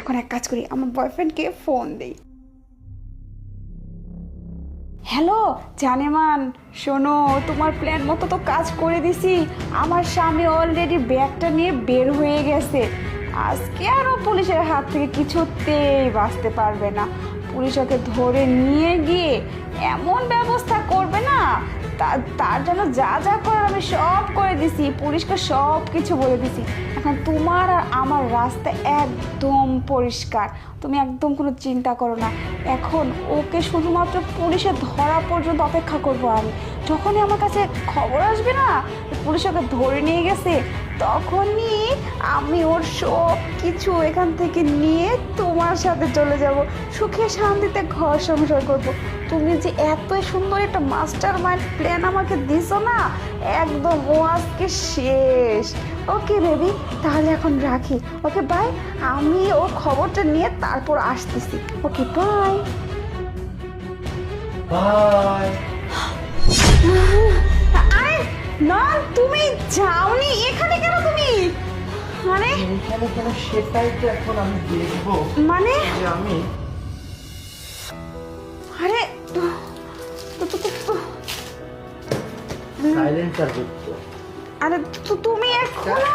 এখন এক কাজ করি, আমার বয়ফ্রেন্ডকে ফোন দিই। হ্যালো জানেমান, শোনো, তোমার প্ল্যান মতো তো কাজ করে দিছি। আমার স্বামী অলরেডি ব্যাগটা নিয়ে বের হয়ে গেছে। আজকে আরও পুলিশের হাত থেকে কিছুতেই বাঁচতে পারবে না। পুলিশ ওকে ধরে নিয়ে গিয়ে এমন ব্যবস্থা করবে না, তার জন্য যা যা করার আমি সব করে দিছি, পুলিশকে সব কিছু বলে দিছি। এখন তোমার আর আমার রাস্তা একদম পরিষ্কার, তুমি একদম কোনো চিন্তা করো না। এখন ওকে শুধুমাত্র পুলিশে ধরা পর্যন্ত অপেক্ষা করবো আমি। যখনই আমার কাছে খবর আসবে না পুলিশ ওকে ধরে নিয়ে গেছে, তখনই আমি ওর সব কিছু এখান থেকে নিয়ে তোমার সাথে চলে যাব, সুখে শান্তিতে ঘর সংসার করব। তুমি যে এত সুন্দর একটা মাস্টার মাইন্ড প্ল্যান আমাকে দিছো না, একদম ও আজকে শেষ। ওকে বেবি, তাহলে এখন রাখি। ওকে বাই, আমি ও খবরটা নিয়ে তারপর আসতেছি। Okay bye bye. আরে না, তুমি যাওনি, এখানে কেন তুমি? মানে এখানে কেন সেটাই তো এখন আমি দেখবো। মানে যে আমি আরে সাইলেন্সার করছি। আরে তুমি এখনো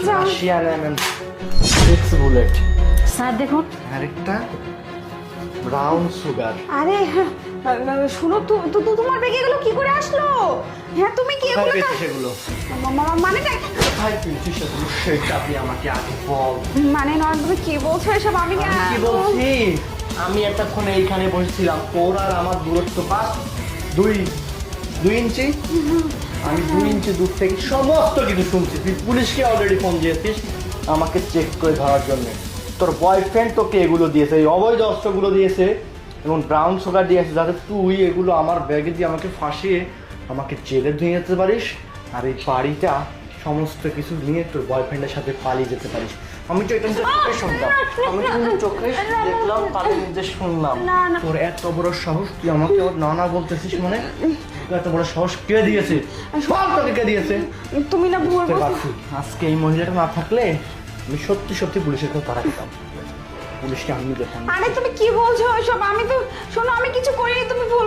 যাও। রাশিয়ান এমএম 6 বুলেট, স্যার দেখুন। আরেকটা ব্রাউন সুগার। আরে শুনো, তোমার ব্যাগে এগুলো কি করে আসলো? হ্যাঁ তুমি কি কোথায় এগুলো পেয়েছিস সেগুলো? মানে কোথায় পেয়েছিস সেগুলো সেটা তুই আমাকে আগে বল। মানে নয়, তুমি কি বলছো এসব? আমি আমি কি বলছি, আমি এতক্ষণ এইখানে বসেছিলাম, তোর আর আমার দূরত্ব পাস 2 ইঞ্চি। আমি 2 ইঞ্চি দূর থেকে সমস্ত কিছু শুনছি। তুই পুলিশকে অলরেডি ফোন দিয়েছিস আমাকে চেক করে ধরার জন্য। তোর বয়ফ্রেন্ড তোকে এগুলো দিয়েছে, এই অবৈধ অস্ত্রগুলো দিয়েছে এবং ব্রাউন সুগার দিয়েছে, যাতে তুই এগুলো আমার ব্যাগে দিয়ে আমাকে ফাঁসিয়ে আমাকে জেলে দিয়ে যেতে পারিস আর এই বাড়িটা সমস্ত কিছু নিয়ে তোর বয়ফ্রেন্ডের সাথে পালিয়ে যেতে পারিস। আমি তো এটা চোখে শুনলাম, আমি কিন্তু চোখে দেখলাম, কানে নিজে শুনলাম। তোর এত বড় সাহস, তুই আমাকে ওর নানা বলতেছিস? মানে এত বড় সাহস কে দিয়েছে? সব তোকে কে দিয়েছে? তুমি না ভুল বুঝতে পারছি, আজকে এই মহিলাটা না থাকলে আমি সত্যি সত্যি পুলিশের কাছে ধরা দিতাম। পুলিশকে আমি দেখলাম। আরে তুমি কি বলছো এসব? আমি তো শোনো, আমি কিছু করিনি, তুমি ভুল